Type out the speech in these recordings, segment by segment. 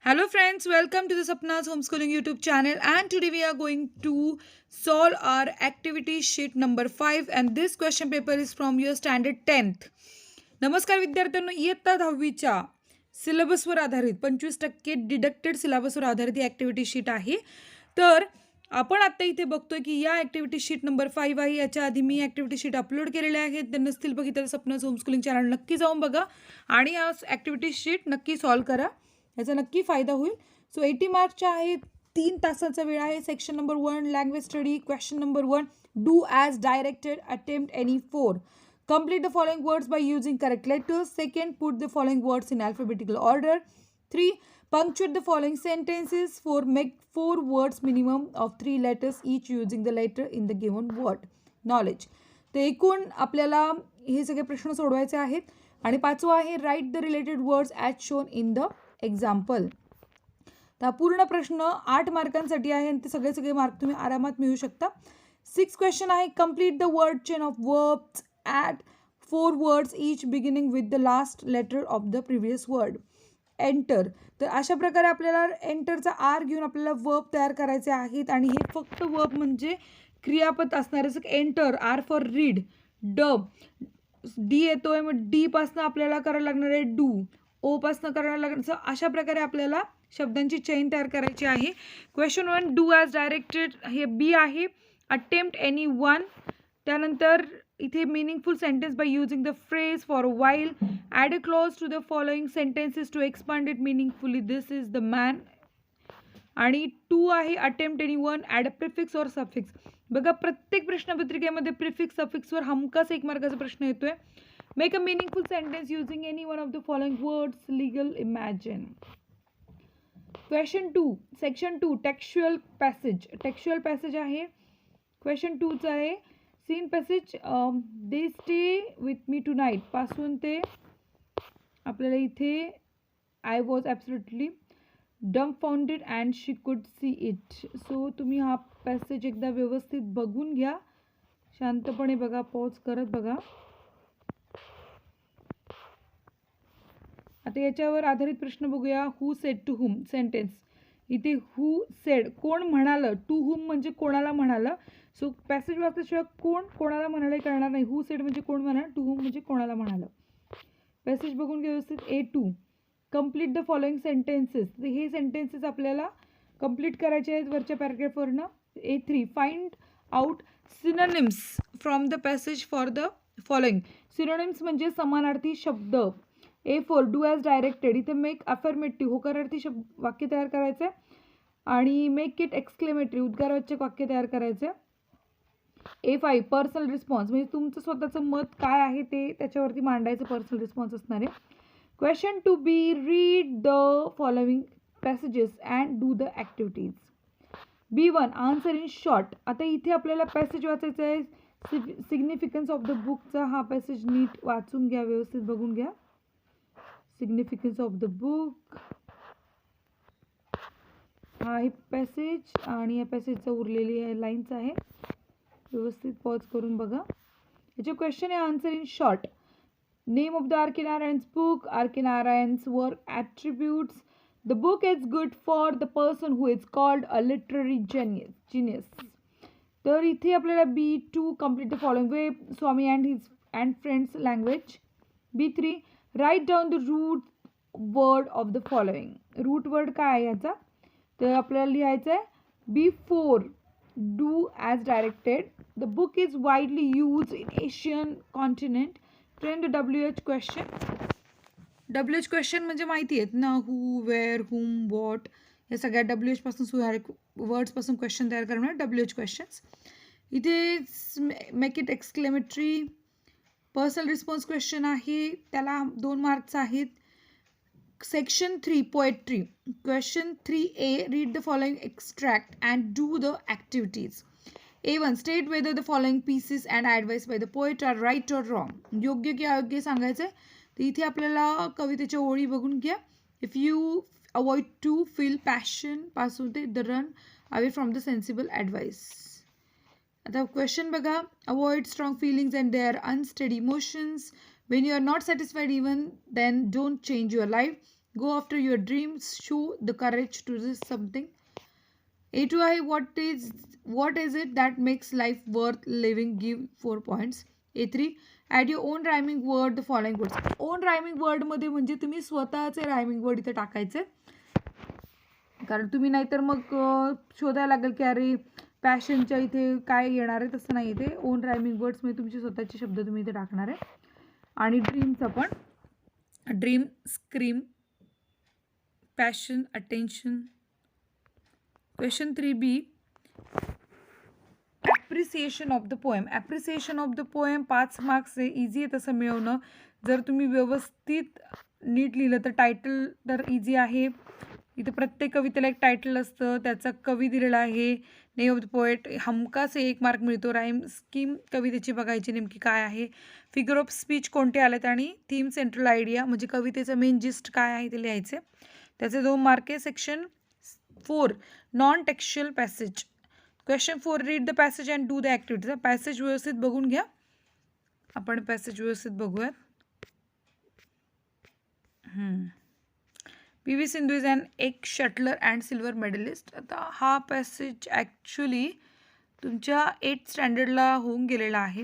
Hello friends, welcome to the Sapna's Homeschooling YouTube channel, and today we are going to solve our activity sheet number 5 and this question paper is from your standard 10th. नमस्कार विद्यार्थ्यांनो, इयत्ता 10वीच्या सिलेबसवर आधारित 25% deducted सिलेबसवर आधारित ही activity sheet आहे. तर आपण आता इथे बघतोय की या ॲक्टिव्हिटी शीट नंबर 5 आहे. याच्या आधी मी ॲक्टिव्हिटी शीट अपलोड केलेल्या आहेत. ते नसतील बघितलं तर सपनाज होमस्कूलिंग चॅनल नक्की जाऊन बघा आणि या ॲक्टिव्हिटी शीट नक्की सॉल्व करा. याचा नक्की फायदा होईल. सो 80 मार्क्सच्या आहेत. 3 तासाचा वेळ आहे. Section number 1 language study. Question number 1 do as directed attempt any 4. Complete the following words by using correct letters. Second, put the following words in alphabetical order. 3. Punctuate the following sentences. 4. Make 4 words minimum of 3 letters each using the letter in the given word. Knowledge. तर एकूण आपल्याला हे सगळे प्रश्न सोडवायचे आहेत. आणि 5वा आहे write the related words as shown in the example. तर पूर्ण प्रश्न 8 मार्कांसाठी आहे आणि ते सगळे मार्क तुम्ही आरामात मिळवू शकता. 6 क्वेश्चन आहे. Complete the word chain of verbs at 4 words each beginning with the last letter of the previous word. Enter. तर अशा प्रकारे आपल्याला एंटरचा आर घेऊन आपल्याला वर्ब तयार करायचे आहेत आणि हे फक्त वर्ब म्हणजे क्रियापद असणार आहे. जसं एंटर, आर फॉर रीड, डब, डी येतोय मग डी पासनं आपल्याला करायला लागणार आहे डू, ओ पासनं करायला लागणार. अशा प्रकारे आपल्याला शब्दांची चेन तयार करायची आहे. क्वेश्चन 1 डू ॲज डायरेक्टेड हे बी आहे. Attempt any 1. त्यानंतर इथे meaningful sentence by using the phrase for a while. Add a clause to the following sentences to expand it meaningfully. This is the man. आणि 2 आहे attempt any 1. Add a prefix or suffix. बघा प्रत्येक प्रश्नपत्रिकेमध्ये prefix सफिक्सवर हमखास 1 मार्काचा प्रश्न येतोय. Make a meaningful sentence using any one of the following words. Legal, imagine. Question 2 section 2 textual passage. Textual passage आहे. Question 2चं आहे seen passage. They stay with me tonight पासून ते आपल्याला इथे I was absolutely dumbfounded and she could see it. So तुम्ही हा passage एकदा व्यवस्थित बघून घ्या. शांतपणे बघा, पॉज करत बघा. आता याच्यावर आधारित प्रश्न बघूया. Who said to whom sentence. इथे हू सेड कोण म्हणालं, टू हुम म्हणजे कोणाला म्हणालं. सो पॅसेज वाचल्याशिवाय कोण कोणाला म्हणाले कळणार नाही. हू सेड म्हणजे कोण म्हणाल, टू हुम म्हणजे कोणाला म्हणालं. पॅसेज बघून घ्या व्यवस्थित. A2 complete the following sentences. हे सेंटेन्सेस आपल्याला कंप्लीट करायचे आहेत वरच्या पॅराग्राफवरनं. A3 find out synonyms from the passage for the following. Synonyms म्हणजे समानार्थी शब्द. A4 do as directed. इथे मेक अफर्मेटिव्ह होकारार्थी वाक्य तयार करायचं आहे आणि मेक इट एक्सक्लेमेटरी उद्गारवाचक वाक्य तयार करायचं आहे. A5 पर्सनल रिस्पॉन्स म्हणजे तुमचं स्वतःचं मत काय आहे ते त्याच्यावरती मांडायचं पर्सनल रिस्पॉन्स असणार आहे. Question 2B read the following passages and do the activities. B1 answer in short. आता इथे आपल्याला पॅसेज वाचायचं आहे. सिग्निफिकन्स ऑफ द बुकचा हा पॅसेज नीट वाचून घ्या, व्यवस्थित बघून घ्या. सिग्निफिकन्स ऑफ द बुक हा आहे पॅसेज आणि या पॅसेजचा उरलेली लाईन्स आहे. व्यवस्थित पॉज करून बघा. याचे क्वेश्चन आहे answer in short. Name of the आर्किनारायन्स book. आर्किनारायन्स work attributes. The book is good for the person who is called a literary genius. तर इथे आपल्याला B2 complete the following way Swami and his and friends language. B3 right down the route word of the following. Route word काय आहे याचा तर आपल्याला लिहायचं आहे. B4 do as directed. The book is widely use in Asian continent. Friend WH question. WH question म्हणजे माहिती आहेत ना, हू, वेअर, हुम, वॉट या सगळ्या WH पासून वर्ड्सपासून क्वेश्चन तयार करणार WH क्वेश्चन्स. इथे make it exclamatory personal response question आहे, त्याला 2 मार्क्स आहेत. Section 3 poetry. Question 3A read the following extract and do the activities. A1 state whether the following pieces and advice by the poet are right or wrong. योग्य की अयोग्य सांगायचं आहे. तर इथे आपल्याला कवितेच्या ओळी बघून घ्या. If you avoid to feel passion पासून ते the run away from the sensible advice. आता क्वेश्चन बघा. Avoid strong feelings and their unsteady emotions. When you are not satisfied even then don't change your life. Go after your dreams. Show the courage to do something. A to I, what is it that makes life worth living? Give 4 points. A3, add your own rhyming word the following words. On rhyming word मध्ये म्हणजे तुम्ही स्वतःचे rhyming word इथे टाकायचे, कारण तुम्ही नाहीतर मग शोधायला लागेल की अरे पॅशनच्या इथे काय येणार आहे. तसं नाही, इथे ओन रायमिंग वर्ड्स मध्ये तुमचे स्वतःचे शब्द तुम्ही इथे टाकणार आहे. आणि ड्रीमचं पण dream, scream, passion, attention. Question 3B, appreciation of the poem. Appreciation of the poem 5 marks आहे. इझी आहे तसं मिळवणं. जर तुम्ही व्यवस्थित नीट लिहिलं तर टायटल तर इझी आहे. इथे प्रत्येक कवितेला एक टायटल असतं, त्याचा कवी दिलेला आहे, नेम ऑफ द पोएट. हमखास 1 मार्क मिळतो. राईम स्कीम कवितेची बघायची नेमकी काय आहे. फिगर ऑफ स्पीच कोणते आलेत आणि थीम, सेंट्रल आयडिया म्हणजे कवितेचं मेन जिस्ट काय आहे ते लिहायचे, त्याचे 2 मार्क आहे. Section 4, non textual passage. Question 4, read the passage and do the activities. Passage व्यवस्थित बघून घ्या. आपण पॅसेज व्यवस्थित बघूयात. PV सिंधू इज अन एक शटलर अँड सिल्वर मेडलिस्ट. आता हा पॅसेज ॲक्च्युली तुमच्या 8th स्टँडर्डला होऊन गेलेला आहे,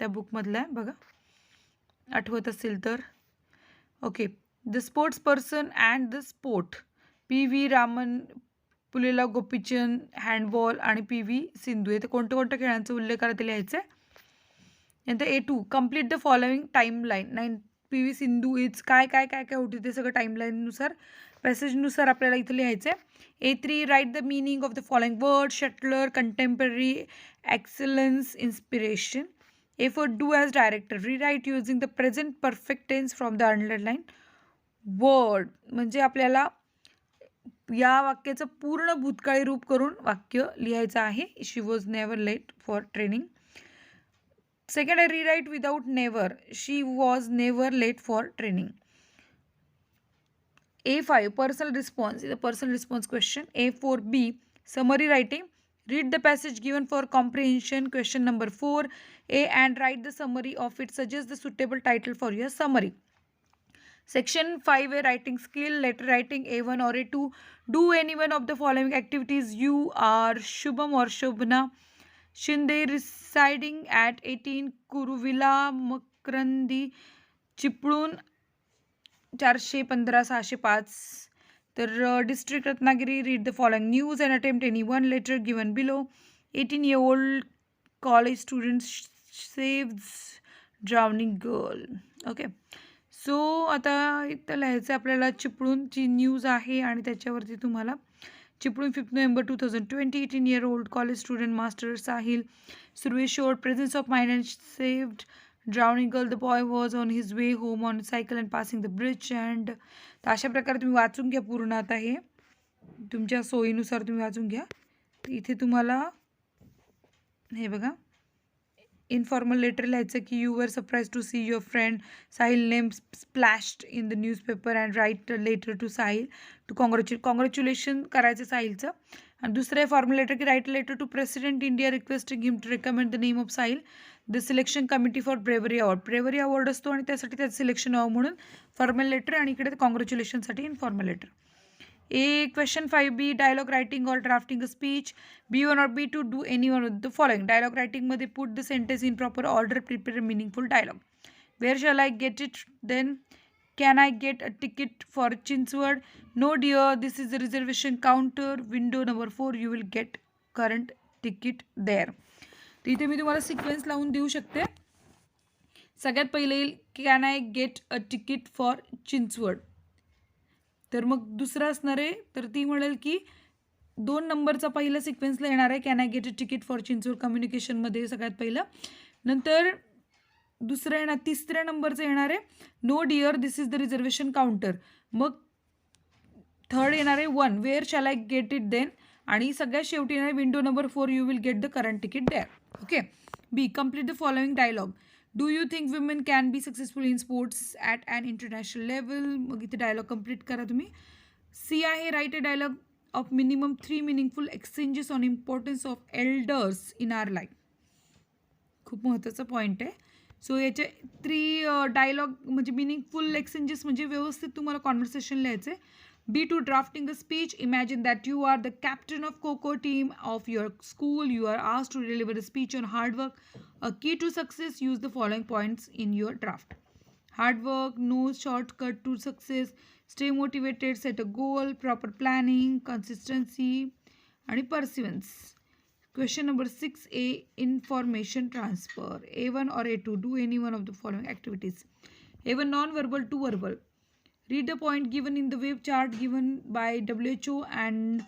त्या बुकमधला आहे बघा, आठवत असेल तर. Okay. The sports person and the sport. PV Raman, Pullela Gopichand, handball आणि PV सिंधू. हे तर कोणत्या कोणत्या खेळांचा उल्लेख करा ते लिहायचं आहे. नंतर A2, complete the following timeline. PV Sindhu is काय काय काय काय होती ते सगळं टाईमलाईननुसार, पॅसेजनुसार आपल्याला इथं लिहायचं आहे. A3, write the meaning of the following word. Shuttler, contemporary, excellence, inspiration. A4, do as directed. Rewrite using the present perfect tense from the underline word. म्हणजे आपल्याला या वाक्याचं पूर्ण भूतकाळी रूप करून वाक्य लिहायचं आहे. She was never late for training. Second आहे rewrite without never. She was never late for training. A5, personal response. इथं personal response question. A4B, summary writing. Read the passage given for comprehension. Question number 4. A and write the summary of it. Suggest the suitable title for your summary. Section 5 है writing skill, letter writing. A1 or A2, do any one of the following activities. You are Shubham or Shobhana Shinde, residing at 18 Kuruvilla Makrandi, Chiplun 415 605. तर district Ratnagiri. Read the following news and attempt any one letter given below. 18-year-old college student saves drowning girl. Okay. So आता इथं लिहायचं आपल्याला चिपळूणची news आहे आणि त्याच्यावरती तुम्हाला Chiplun 5 November 2020. 18-year-old college student master Sahil Surve showed presence of mind and saved drowning girl. The boy was on his way home on cycle and passing the bridge. and तर अशा प्रकारे तुम्ही वाचून घ्या पूर्ण. आता हे तुमच्या सोयीनुसार तुम्ही वाचून घ्या. इथे तुम्हाला हे बघा, इनफॉर्मल लेटर लिहायचं की you were surprised to see your friend Sahil name splashed in the newspaper and write letter to Sahil to congratulation करायचं साहिलचं. आणि दुसरं आहे फॉर्मल लेटर की write letter to president India requesting him to recommend the name of Sahil the selection committee for bravery award. Bravery award असतो आणि त्यासाठी त्याचं सिलेक्शन व्हावं म्हणून फॉर्मल लेटर, आणि इकडे कॉंग्रॅच्युलेशनसाठी informal letter. A. Question 5B, dialogue writing or drafting a speech. B1 or B2, do any one of the following. Dialogue writing मध्ये put the sentence in proper order, prepare a meaningful dialogue. Where shall I get it then? Can I get a ticket for Chinchwad? No dear, this is the reservation counter. Window number 4, you will get current ticket there. तर इथे मी तुम्हाला sequence लावून देऊ शकते. सगळ्यात पहिले येईल can I get a ticket for Chinchwad. तर मग दुसरं असणार आहे, तर ती म्हणेल की 2 नंबरचा पहिला सिक्वेन्सला येणार आहे can I get a ticket for Chinchwad कम्युनिकेशनमध्ये सगळ्यात पहिलं. नंतर दुसरं येणार, 3ऱ्या नंबरचं येणार आहे no dear this is the reservation counter. मग थर्ड येणार आहे 1 where shall I get it then. आणि सगळ्यात शेवटी येणार window number 4 you will get the current ticket there. Okay. B complete the following dialogue. Do you think women can be successful in sports at and international level. मग इथे dialogue complete करा तुम्ही. C आहे write a dialogue of minimum 3 meaningful exchanges on importance of elders in our life. खूप महत्त्वाचा point आहे. So याचे 3 dialogue म्हणजे मिनिंगफुल एक्सचेंजेस म्हणजे व्यवस्थित तुम्हाला कॉन्व्हर्सेशन लिहायचं आहे. B2 drafting a speech. Imagine that you are the captain of Coco team of your school. You are asked to deliver a speech on hard work. A key to success. Use the following points in your draft. Hard work, no shortcut to success. Stay motivated, set a goal, proper planning, consistency, and perseverance. Question number 6A, information transfer. A1 or A2, do any one of the following activities. A1, non-verbal to verbal. Read the point given in the web chart given by WHO and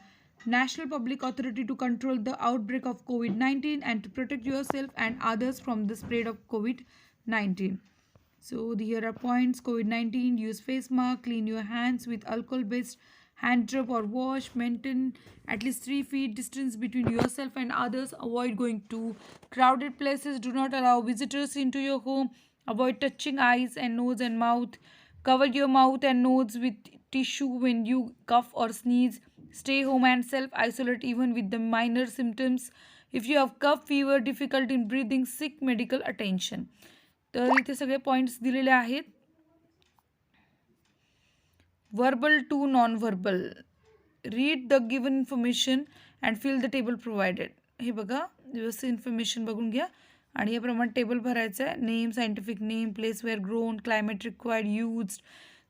National Public Authority to control the outbreak of COVID-19 and to protect yourself and others from the spread of COVID-19. So here are points. COVID-19, use face mask, clean your hands with alcohol-based hand rub or wash, maintain at least 3 feet distance between yourself and others, avoid going to crowded places, do not allow visitors into your home, avoid touching eyes and nose and mouth, cover your mouth and nose with tissue when you cough or sneeze, stay home and self-isolate even with the minor symptoms. If you have cough, fever, difficulty in breathing, seek medical attention. तर इथे सगळे points दिलेले आहेत. Verbal to non-verbal. Read the given information and fill the table provided. हे बघा व्यवस्थित information बघून घ्या आणि याप्रमाणे टेबल भरायचं आहे. Name, scientific name, place where grown, climate required, used,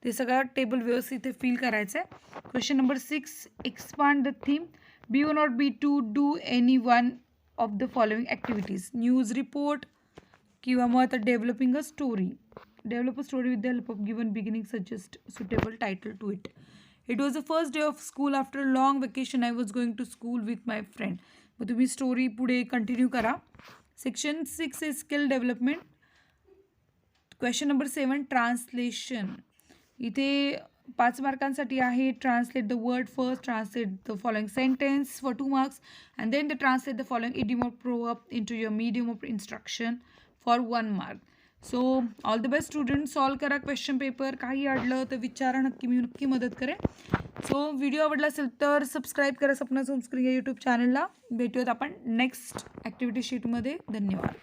ते सगळं टेबल व्यवस्थित इथे फिल करायचं आहे. Question number 6, expand the theme. B1 or B2, do any one of the following activities. News report किंवा मग आता developing a story. Develop a story with the help of given beginning, suggest suitable title to it. It was the first day of school after a long vacation. I was going to school with my friend. मग तुम्ही story पुढे continue करा. Section 6 is skill development. Question number 7, translation. इथे 5 मार्कांसाठी आहे. Translate the word first, translate the following sentence for 2 marks, and then the translate the following idiom or proverb into your medium of instruction for 1 mark. So all the best student. Solve करा question paper. काही अडलं तर विचारा, नक्की मी नक्की मदत करेन. So video आवडला असेल तर सबस्क्राईब करा सपनाज होमस्कूलिंग या यूट्यूब चॅनलला. भेटूयात आपण नेक्स्ट ॲक्टिव्हिटी शीटमध्ये. धन्यवाद.